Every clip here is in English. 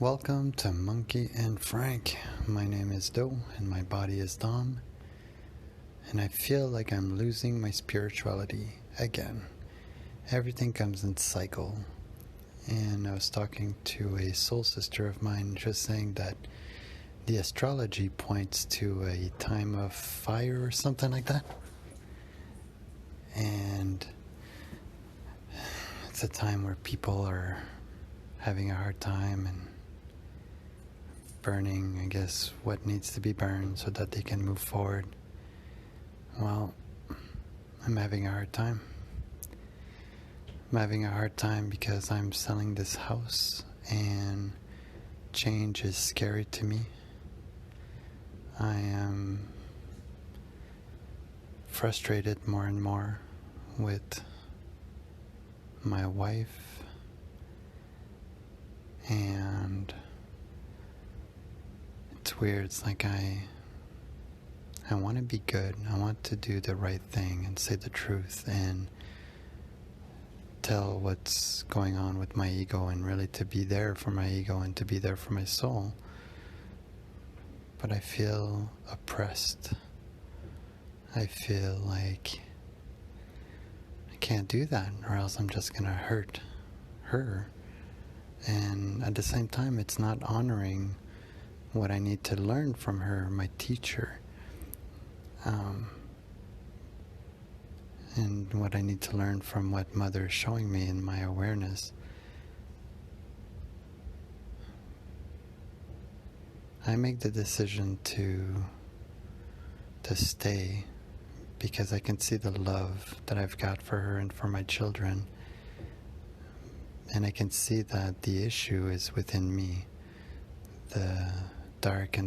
Welcome to Monkey and Frank. My name is Doe and my body is Dom. And I feel like I'm losing my spirituality again. Everything comes in cycle. And I was talking to a soul sister of mine just saying that the astrology points to a time of fire or something like that. And it's a time where people are having a hard time and burning, I guess, what needs to be burned so that they can move forward. Well, I'm having a hard time. I'm having a hard time because I'm selling this house and change is scary to me. I am frustrated more and more with my wife, and it's weird. It's like I want to be good. I want to do the right thing and say the truth and tell what's going on with my ego and really to be there for my ego and to be there for my soul. But I feel oppressed. I feel like I can't do that or else I'm just going to hurt her. And at the same time, it's not honoring what I need to learn from her, my teacher, and what I need to learn from what Mother is showing me in my awareness. I make the decision to stay because I can see the love that I've got for her and for my children, and I can see that the issue is within me. The dark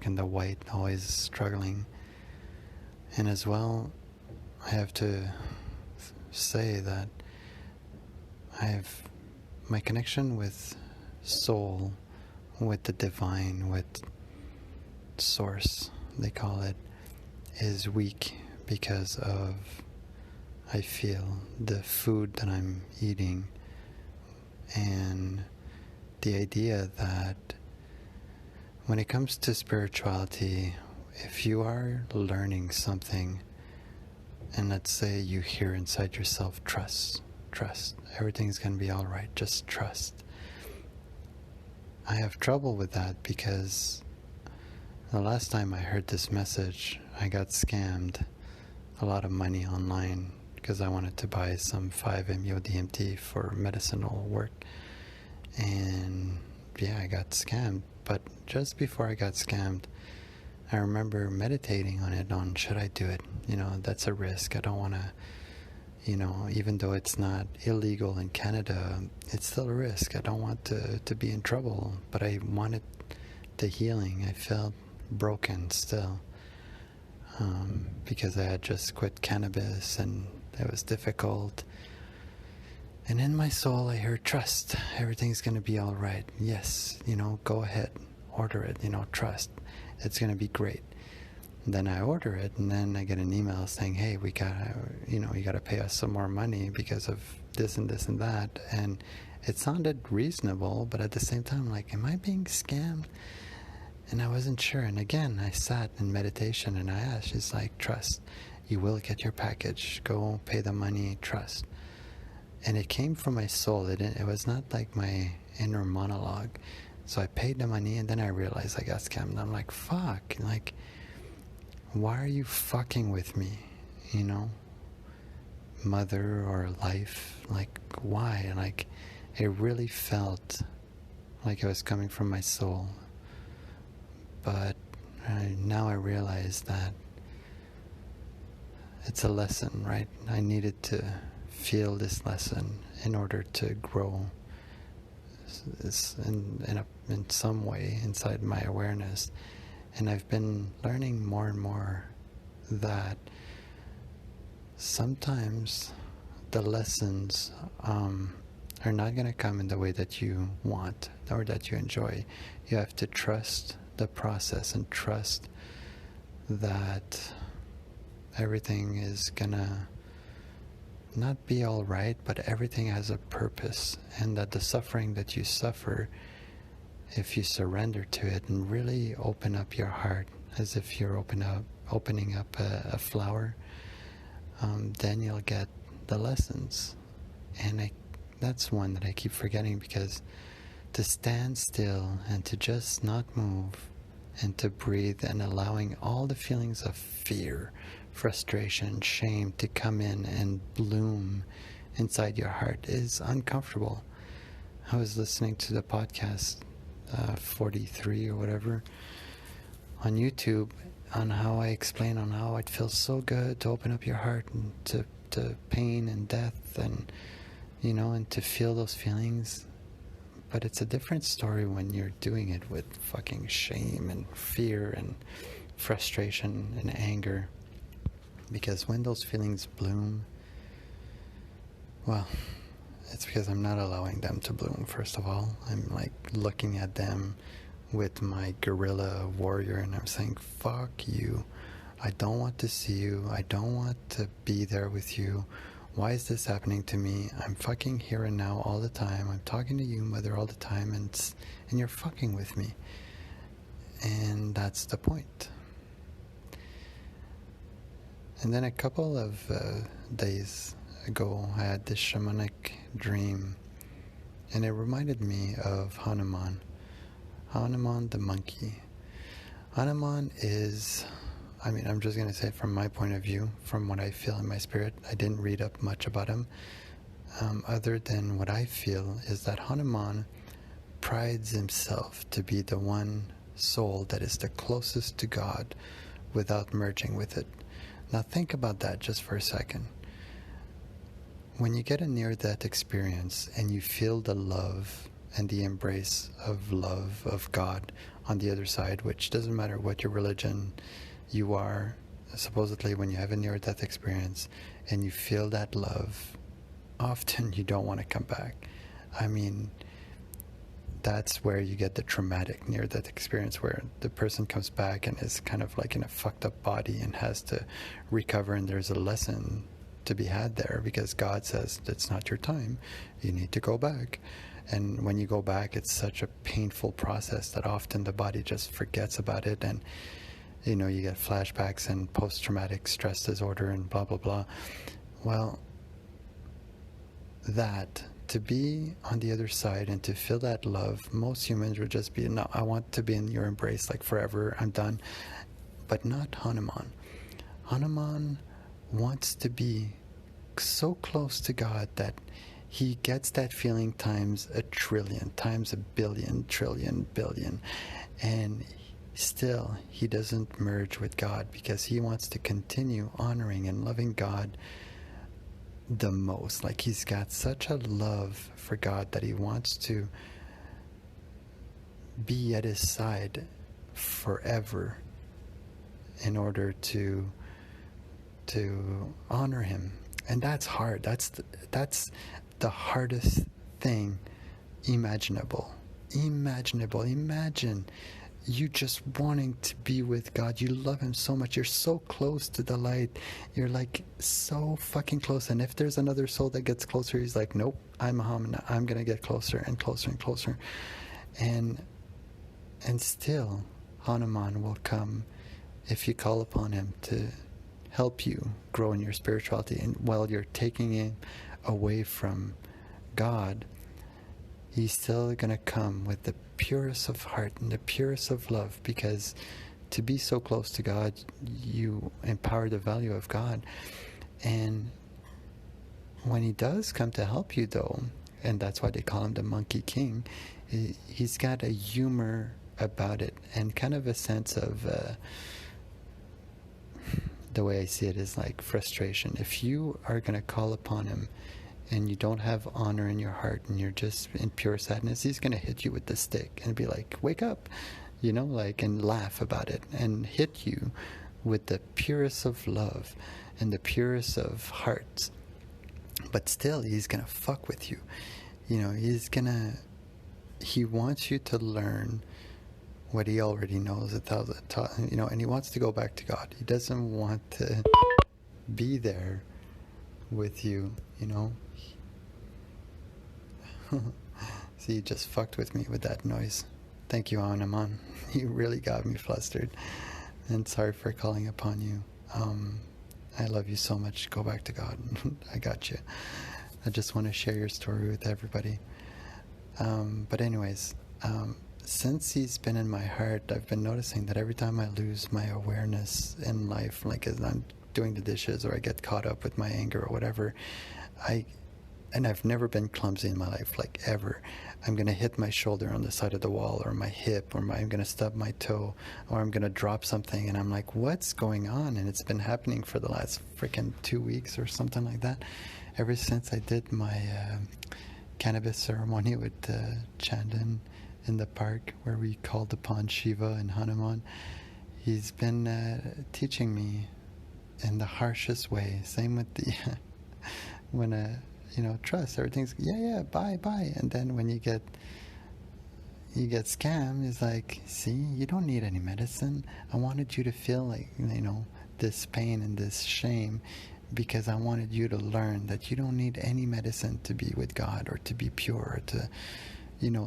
and the white, always struggling. And as well, I have to say that I have my connection with soul, with the divine, with source, they call it, is weak because of, I feel, the food that I'm eating and the idea that when it comes to spirituality, if you are learning something, and let's say you hear inside yourself, trust, everything's going to be all right, just trust. I have trouble with that because the last time I heard this message, I got scammed a lot of money online because I wanted to buy some 5-MeO-DMT for medicinal work. And yeah, I got scammed. But just before I got scammed, I remember meditating on it, on should I do it? That's a risk. I don't want to, even though it's not illegal in Canada, it's still a risk. I don't want to be in trouble, but I wanted the healing. I felt broken still because I had just quit cannabis and it was difficult. And in my soul, I heard trust. Everything's going to be all right. Yes, go ahead, order it, trust. It's going to be great. And then I order it, and then I get an email saying, hey, we got to, you got to pay us some more money because of this and this and that. And it sounded reasonable, but at the same time, I'm like, am I being scammed? And I wasn't sure. And again, I sat in meditation and I asked, she's like, trust. You will get your package. Go pay the money, trust. And it came from my soul. It was not like my inner monologue. So I paid the money, and then I realized I got scammed. I'm like, fuck. Like, why are you fucking with me? Mother or life? Like, why? Like, it really felt like it was coming from my soul. But now I realize that it's a lesson, right? I needed to feel this lesson in order to grow in some way inside my awareness. And I've been learning more and more that sometimes the lessons are not going to come in the way that you want or that you enjoy. You have to trust the process and trust that everything is gonna not be all right, but everything has a purpose, and that the suffering that you suffer, if you surrender to it and really open up your heart as if you're opening up a flower, then you'll get the lessons. And that's one that I keep forgetting, because to stand still and to just not move and to breathe and allowing all the feelings of fear, frustration, shame to come in and bloom inside your heart is uncomfortable. I was listening to the podcast 43 or whatever on YouTube on how I explain on how it feels so good to open up your heart and to pain and death, and and to feel those feelings. But it's a different story when you're doing it with fucking shame and fear and frustration and anger. Because when those feelings bloom, well, it's because I'm not allowing them to bloom, first of all. I'm like looking at them with my guerrilla warrior and I'm saying, fuck you. I don't want to see you. I don't want to be there with you. Why is this happening to me? I'm fucking here and now all the time. I'm talking to you, Mother, all the time, and you're fucking with me. And that's the point. And then a couple of days ago, I had this shamanic dream, and it reminded me of Hanuman. Hanuman the monkey. Hanuman is... I'm just going to say from my point of view, from what I feel in my spirit. I didn't read up much about him. Other than what I feel is that Hanuman prides himself to be the one soul that is the closest to God without merging with it. Now think about that just for a second. When you get a near-death experience and you feel the love and the embrace of love of God on the other side, which doesn't matter what your religion you are, supposedly when you have a near-death experience and you feel that love, often you don't want to come back. That's where you get the traumatic near-death experience, where the person comes back and is kind of like in a fucked up body and has to recover, and there's a lesson to be had there because God says it's not your time, you need to go back. And when you go back, it's such a painful process that often the body just forgets about it, and you get flashbacks and post-traumatic stress disorder and blah, blah, blah. Well, that, to be on the other side and to feel that love, most humans would just be, no, I want to be in your embrace, like forever, I'm done. But not Hanuman. Hanuman wants to be so close to God that he gets that feeling times a trillion, times a billion, trillion, billion. And still, he doesn't merge with God because he wants to continue honoring and loving God the most. Like, he's got such a love for God that he wants to be at his side forever in order to honor him. And that's hard. That's the hardest thing imaginable. Imagine you just wanting to be with God. You love him so much. You're so close to the light. You're like so fucking close. And if there's another soul that gets closer, he's like, nope, I'm Hanuman. I'm going to get closer and closer and closer. And still, Hanuman will come if you call upon him to help you grow in your spirituality. And while you're taking him away from God, he's still going to come with the purest of heart and the purest of love, because to be so close to God, you empower the value of God. And when he does come to help you, though, and that's why they call him the Monkey King, he's got a humor about it and kind of a sense of the way I see it is like frustration. If you are going to call upon him and you don't have honor in your heart and you're just in pure sadness, he's going to hit you with the stick and be like, wake up, and laugh about it and hit you with the purest of love and the purest of hearts. But still, he's going to fuck with you. He wants you to learn what he already knows and he wants to go back to God. He doesn't want to be there with you, you know. See, you just fucked with me with that noise. Thank you, Hanuman. You really got me flustered. And sorry for calling upon you. I love you so much. Go back to God. I got you. I just want to share your story with everybody. But anyways, since he's been in my heart, I've been noticing that every time I lose my awareness in life, like as I'm doing the dishes or I get caught up with my anger or whatever, and I've never been clumsy in my life, like ever. I'm going to hit my shoulder on the side of the wall or my hip, or I'm going to stub my toe, or I'm going to drop something, and I'm like, what's going on? And it's been happening for the last freaking 2 weeks or something like that. Ever since I did my cannabis ceremony with Chandan in the park where we called upon Shiva and Hanuman, he's been teaching me in the harshest way. Same with the when trust, everything's bye, and then when you get scammed, it's like, see, you don't need any medicine. I wanted you to feel like, this pain and this shame, because I wanted you to learn that you don't need any medicine to be with God or to be pure or to,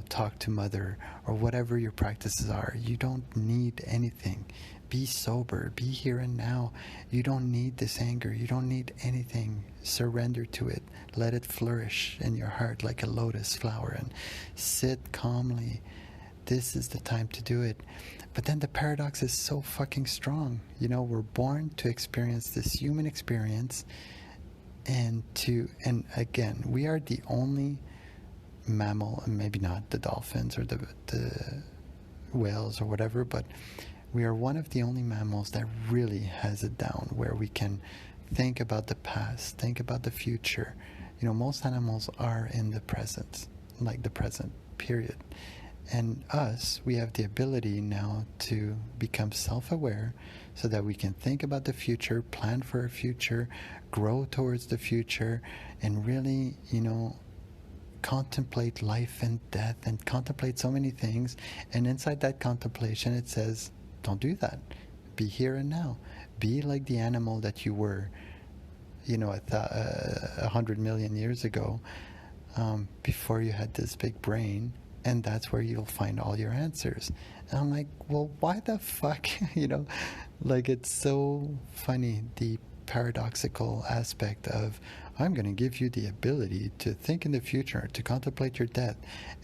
talk to Mother or whatever your practices are. You don't need anything. Be sober. Be here and now. You don't need this anger. You don't need anything. Surrender to it. Let it flourish in your heart like a lotus flower and sit calmly. This is the time to do it. But then the paradox is so fucking strong. We're born to experience this human experience, and again, we are the only mammal, and maybe not the dolphins or the whales or whatever, but we are one of the only mammals that really has it down, where we can think about the past, think about the future. Most animals are in the present, like the present period. And us, we have the ability now to become self-aware so that we can think about the future, plan for a future, grow towards the future, and really, contemplate life and death and contemplate so many things. And inside that contemplation, it says, don't do that. Be here and now. Be like the animal that you were, 100 million years ago, before you had this big brain. And that's where you'll find all your answers. And I'm like, well, why the fuck? It's so funny, the paradoxical aspect of, I'm going to give you the ability to think in the future, to contemplate your death.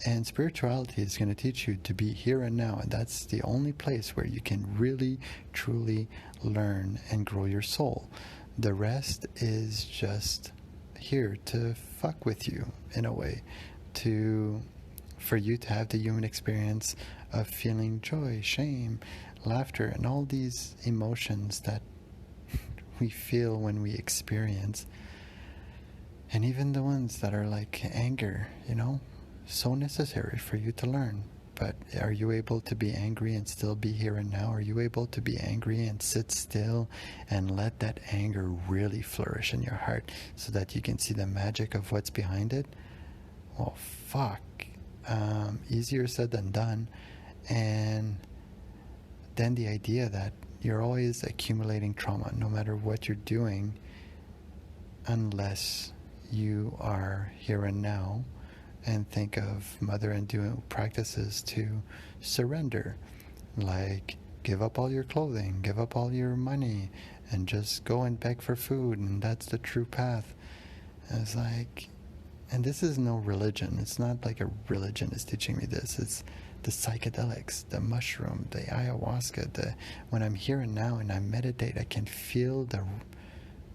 And spirituality is going to teach you to be here and now. And that's the only place where you can really, truly learn and grow your soul. The rest is just here to fuck with you, in a way, for you to have the human experience of feeling joy, shame, laughter, and all these emotions that we feel when we experience. And even the ones that are like anger, so necessary for you to learn. But are you able to be angry and still be here and now? Are you able to be angry and sit still and let that anger really flourish in your heart so that you can see the magic of what's behind it? Well, fuck. Easier said than done. And then the idea that you're always accumulating trauma no matter what you're doing, unless you are here and now and think of Mother and do practices to surrender, like give up all your clothing, give up all your money, and just go and beg for food, and that's the true path. And it's like, and this is no religion. It's not like a religion is teaching me this. It's the psychedelics, the mushroom, the ayahuasca. When I'm here and now and I meditate, I can feel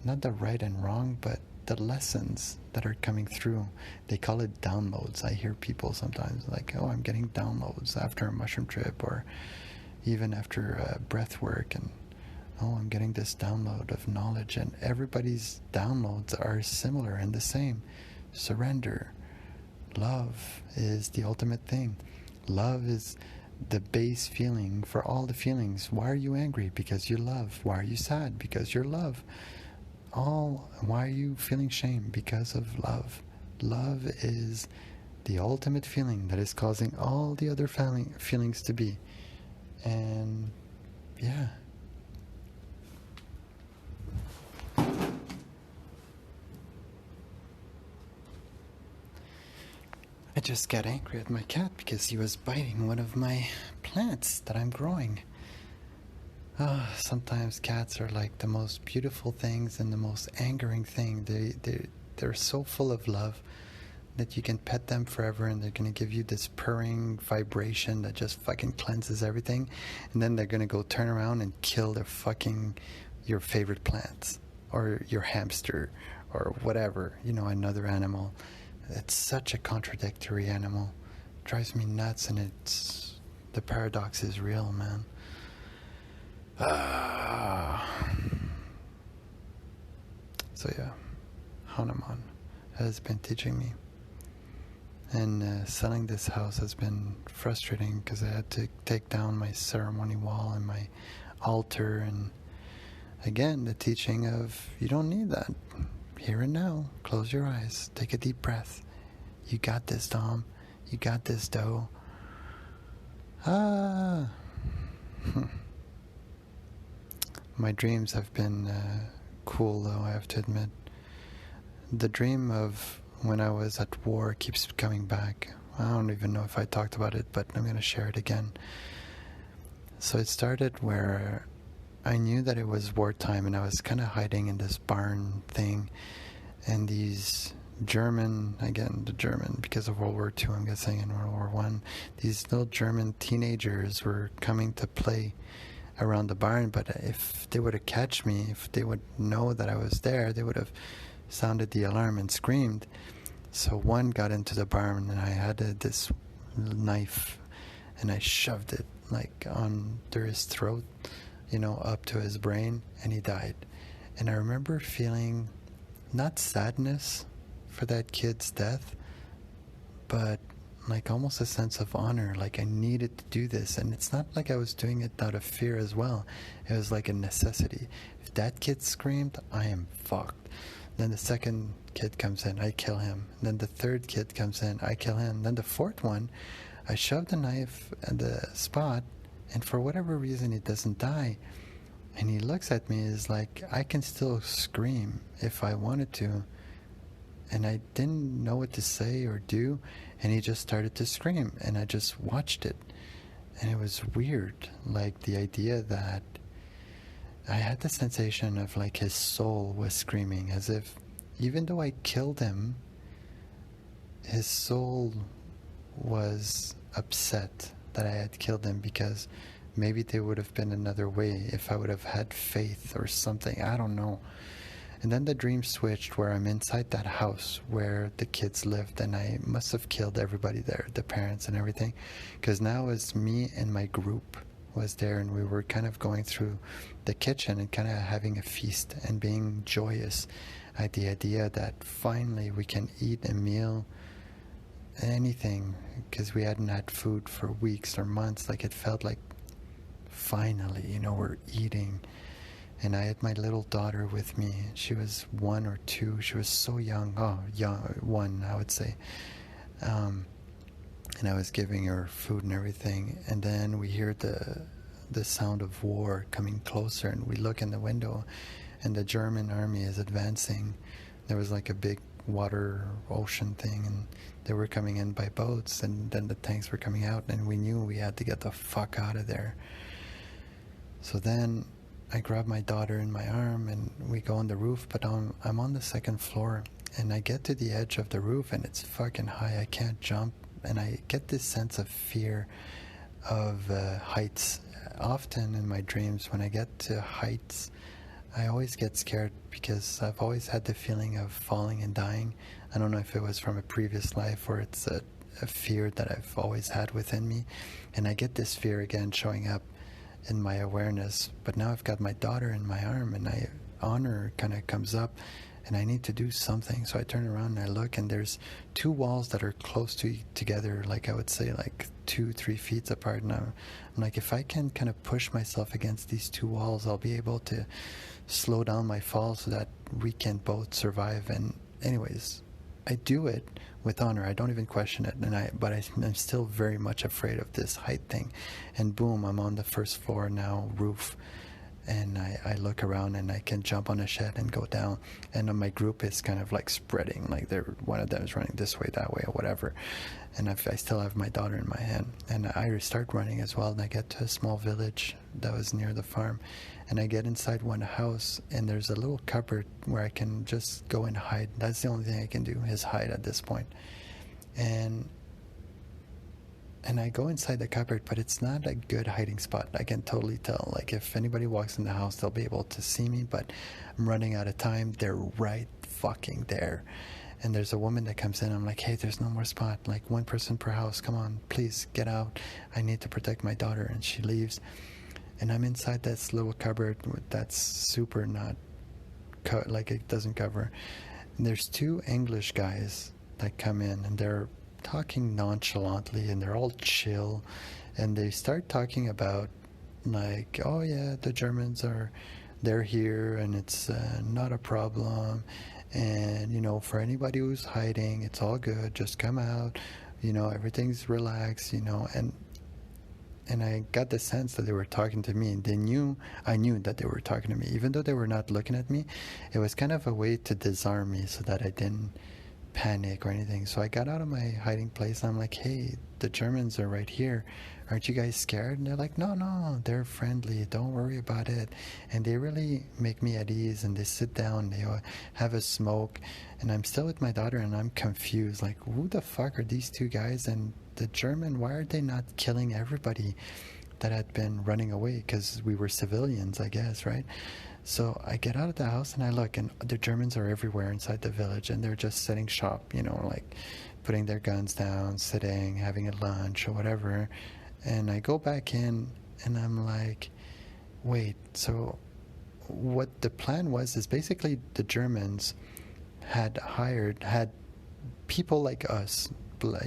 not the right and wrong, but the lessons that are coming through. They call it downloads. I hear people sometimes like, oh, I'm getting downloads after a mushroom trip, or even after breath work, and oh, I'm getting this download of knowledge. And everybody's downloads are similar and the same. Surrender. Love is the ultimate thing. Love is the base feeling for all the feelings. Why are you angry? Because you love. Why are you sad? Because you're love. Why are you feeling shame? Because of love. Love is the ultimate feeling that is causing all the other feelings to be. And yeah. just got angry at my cat because he was biting one of my plants that I'm growing. Oh, sometimes cats are like the most beautiful things and the most angering thing. They're so full of love that you can pet them forever and they're going to give you this purring vibration that just fucking cleanses everything. And then they're going to go turn around and kill your favorite plants or your hamster or whatever, another animal. It's such a contradictory animal. It drives me nuts, and the paradox is real, man. So yeah, Hanuman has been teaching me. And selling this house has been frustrating because I had to take down my ceremony wall and my altar. And again, the teaching of you don't need that. Here and now, close your eyes, take a deep breath. You got this, Dom. You got this, Doe. My dreams have been cool, though, I have to admit. The dream of when I was at war keeps coming back. I don't even know if I talked about it, but I'm going to share it again. So it started where I knew that it was wartime, and I was kind of hiding in this barn thing, and these German, because of World War II, I'm guessing, and World War I, these little German teenagers were coming to play around the barn, but if they would have catch me, if they would know that I was there, they would have sounded the alarm and screamed. So one got into the barn, and I had this knife, and I shoved it like under his throat, up to his brain, and he died. And I remember feeling not sadness for that kid's death, but like almost a sense of honor, like I needed to do this. And it's not like I was doing it out of fear as well. It was like a necessity. If that kid screamed, I am fucked. Then the second kid comes in, I kill him. And then the third kid comes in, I kill him. And then the fourth one, I shove the knife at the spot, and for whatever reason, he doesn't die. And he looks at me, is like, I can still scream if I wanted to. And I didn't know what to say or do, and he just started to scream, and I just watched it. And it was weird, like the idea that I had the sensation of like his soul was screaming, as if even though I killed him, his soul was upset that I had killed him, because maybe there would have been another way if I would have had faith or something. I don't know. And then the dream switched where I'm inside that house where the kids lived, and I must have killed everybody there, the parents and everything, because now it's me and my group was there, and we were kind of going through the kitchen and kind of having a feast and being joyous at the idea that finally we can eat a meal, anything, because we hadn't had food for weeks or months. Like it felt like finally, we're eating. And I had my little daughter with me. She was 1 or 2. She was so young. Young, 1, I would say. And I was giving her food and everything. And then we hear the sound of war coming closer. And we look in the window, and the German army is advancing. There was like a big ocean thing. And they were coming in by boats. And then the tanks were coming out. And we knew we had to get the fuck out of there. So then I grab my daughter in my arm, and we go on the roof, but I'm on the second floor, and I get to the edge of the roof, and it's fucking high. I can't jump, and I get this sense of fear of heights. Often in my dreams, when I get to heights, I always get scared because I've always had the feeling of falling and dying. I don't know if it was from a previous life or it's a fear that I've always had within me, and I get this fear again showing up in my awareness. But now I've got my daughter in my arm, and honor kind of comes up, and I need to do something. So I turn around and I look, and there's 2 walls that are close together, like I would say like 2-3 feet apart. And I'm like, if I can kind of push myself against these 2 walls, I'll be able to slow down my fall so that we can both survive. And anyways, I do it with honor. I don't even question it. But I'm still very much afraid of this height thing. And boom, I'm on the first floor now, roof. and I look around and I can jump on a shed and go down, and my group is kind of like spreading, like they're one of them is running this way, that way, or whatever, and I still have my daughter in my hand, and I start running as well, and I get to a small village that was near the farm, and I get inside one house, and there's a little cupboard where I can just go and hide. That's the only thing I can do, is hide at this point. And I go inside the cupboard, but it's not a good hiding spot. I can totally tell. Like, if anybody walks in the house, they'll be able to see me, but I'm running out of time. They're right fucking there. And there's a woman that comes in. I'm like, hey, there's no more spot. Like, one person per house. Come on, please get out. I need to protect my daughter. And she leaves. And I'm inside this little cupboard that's super not, like, it doesn't cover. And there's two English guys that come in, and they're talking nonchalantly, and they're all chill, and they start talking about, like, oh yeah, the Germans they're here, and it's not a problem, and you know, for anybody who's hiding, it's all good, just come out, you know, everything's relaxed, you know. And I got the sense that they were talking to me, and I knew that they were talking to me, even though they were not looking at me. It was kind of a way to disarm me so that I didn't panic or anything. So I got out of my hiding place, and I'm like, hey, the Germans are right here, aren't you guys scared? And they're like, no, they're friendly, don't worry about it. And they really make me at ease, and they sit down, they have a smoke, and I'm still with my daughter, and I'm confused, like, who the fuck are these two guys? And the German, why are they not killing everybody that had been running away? Because we were civilians, I guess, right? So I get out of the house and I look, and the Germans are everywhere inside the village, and they're just setting shop, you know, like putting their guns down, sitting, having a lunch or whatever. And I go back in, and I'm like, wait, so what the plan was is basically the Germans had people like us,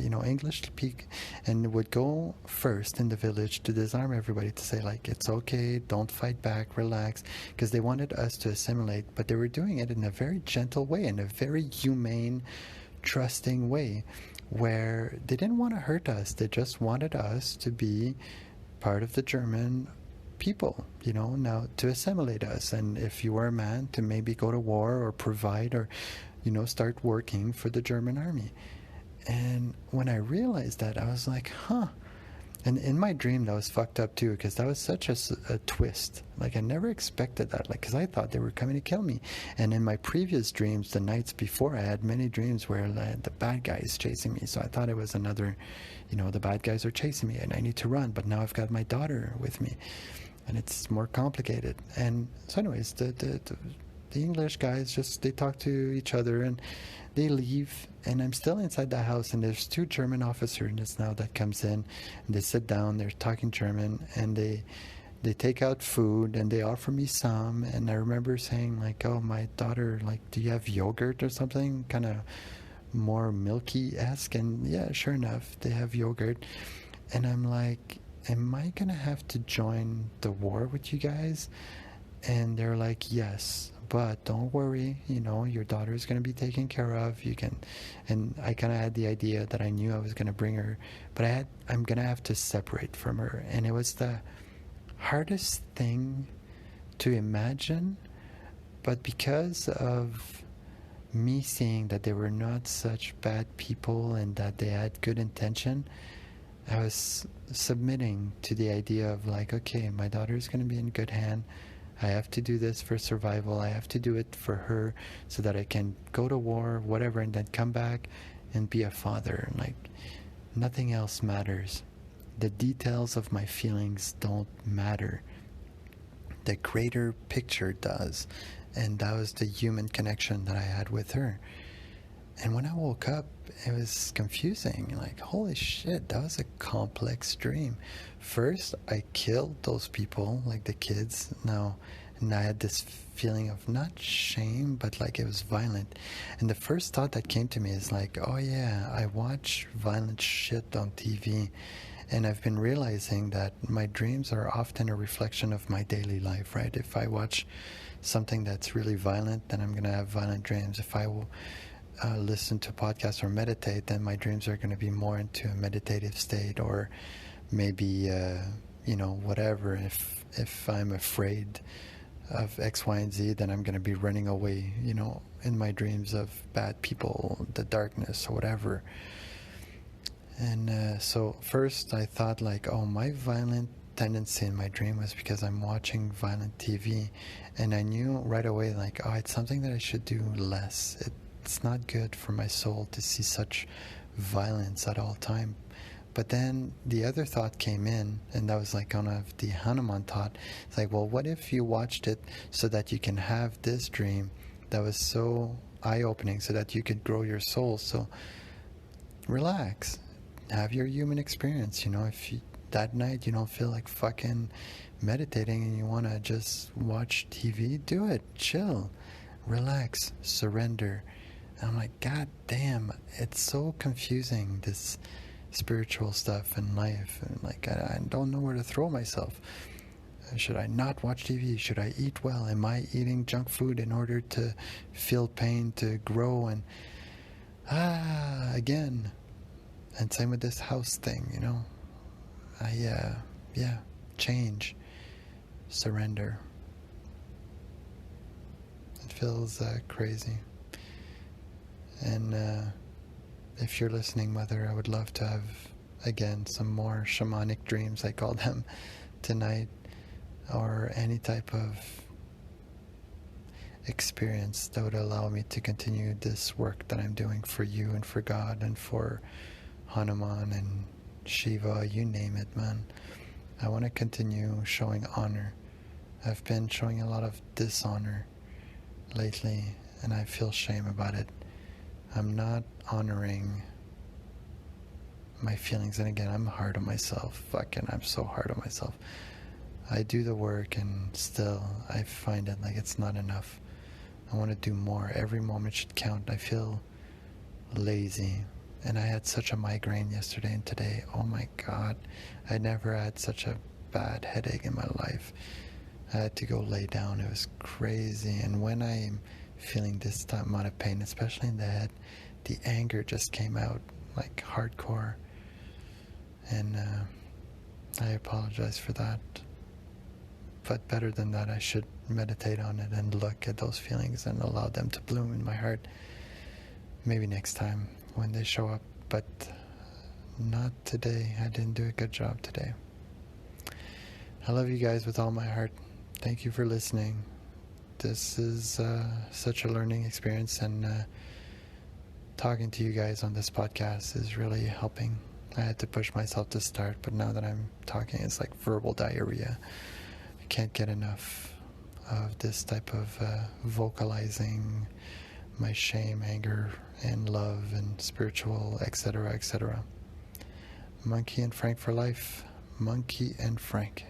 you know, English speak, and would go first in the village to disarm everybody, to say, like, it's okay, don't fight back, relax, because they wanted us to assimilate, but they were doing it in a very gentle way, in a very humane, trusting way, where they didn't want to hurt us. They just wanted us to be part of the German people, you know, now to assimilate us, and if you were a man, to maybe go to war or provide, or, you know, start working for the German army. And when I realized that, I was like, huh. And in my dream, that was fucked up too, because that was such a twist. Like, I never expected that, like, because I thought they were coming to kill me. And in my previous dreams, the nights before, I had many dreams where the bad guy is chasing me. So I thought it was another, you know, the bad guys are chasing me and I need to run. But now I've got my daughter with me, and it's more complicated. And so anyways, the English guys just, they talk to each other, and they leave, and I'm still inside the house, and there's two German officers now that comes in, and they sit down, they're talking German, and they take out food, and they offer me some, and I remember saying, like, oh, my daughter, like, do you have yogurt or something, kind of more milky-esque? And yeah, sure enough, they have yogurt, and I'm like, am I gonna have to join the war with you guys? And they're like, yes, but don't worry, you know, your daughter is going to be taken care of. You can. And I kind of had the idea that I knew I was going to bring her, but I'm going to have to separate from her. And it was the hardest thing to imagine, but because of me seeing that they were not such bad people and that they had good intention, I was submitting to the idea of, like, okay, my daughter is going to be in good hand. I have to do this for survival. I have to do it for her so that I can go to war, whatever, and then come back and be a father. Like, nothing else matters. The details of my feelings don't matter. The greater picture does. And that was the human connection that I had with her. And when I woke up, it was confusing. Like, holy shit, that was a complex dream. First, I killed those people, like the kids. Now, and I had this feeling of not shame, but like it was violent. And the first thought that came to me is like, oh yeah, I watch violent shit on TV. And I've been realizing that my dreams are often a reflection of my daily life, right? If I watch something that's really violent, then I'm going to have violent dreams. If I will listen to podcasts or meditate, then my dreams are going to be more into a meditative state, or maybe you know, whatever. if I'm afraid of X, Y, and Z, then I'm going to be running away, in my dreams of bad people, the darkness, or whatever. And so first I thought like, oh, my violent tendency in my dream was because I'm watching violent TV, and I knew right away like, oh, it's something that I should do less. It's not good for my soul to see such violence at all time. But then the other thought came in, and that was like kind of the Hanuman thought. It's like, well, what if you watched it so that you can have this dream that was so eye-opening, so that you could grow your soul? So relax, have your human experience. If that night you don't feel like fucking meditating and you want to just watch TV, do it. Chill, relax, surrender. And I'm like, God damn, it's so confusing, this spiritual stuff in life. And like, I don't know where to throw myself. Should I not watch TV? Should I eat well? Am I eating junk food in order to feel pain, to grow? And again. And same with this house thing, change, surrender. It feels crazy. And if you're listening, Mother, I would love to have, again, some more shamanic dreams, I call them, tonight, or any type of experience that would allow me to continue this work that I'm doing for you and for God and for Hanuman and Shiva, you name it, man. I want to continue showing honor. I've been showing a lot of dishonor lately, and I feel shame about it. I'm not honoring my feelings, and again, I'm hard on myself. Fucking, I'm so hard on myself. I do the work, and still, I find it like it's not enough. I want to do more. Every moment should count. I feel lazy. And I had such a migraine yesterday and today. Oh my God. I never had such a bad headache in my life. I had to go lay down. It was crazy. And when I'm feeling this amount of pain, especially in the head, the anger just came out like hardcore. And I apologize for that. But better than that, I should meditate on it and look at those feelings and allow them to bloom in my heart. Maybe next time when they show up, but not today. I didn't do a good job today. I love you guys with all my heart. Thank you for listening. This is such a learning experience, and talking to you guys on this podcast is really helping. I had to push myself to start, but now that I'm talking, it's like verbal diarrhea. I can't get enough of this type of vocalizing my shame, anger, and love, and spiritual, etc., etc. Monkey and Frank for life. Monkey and Frank.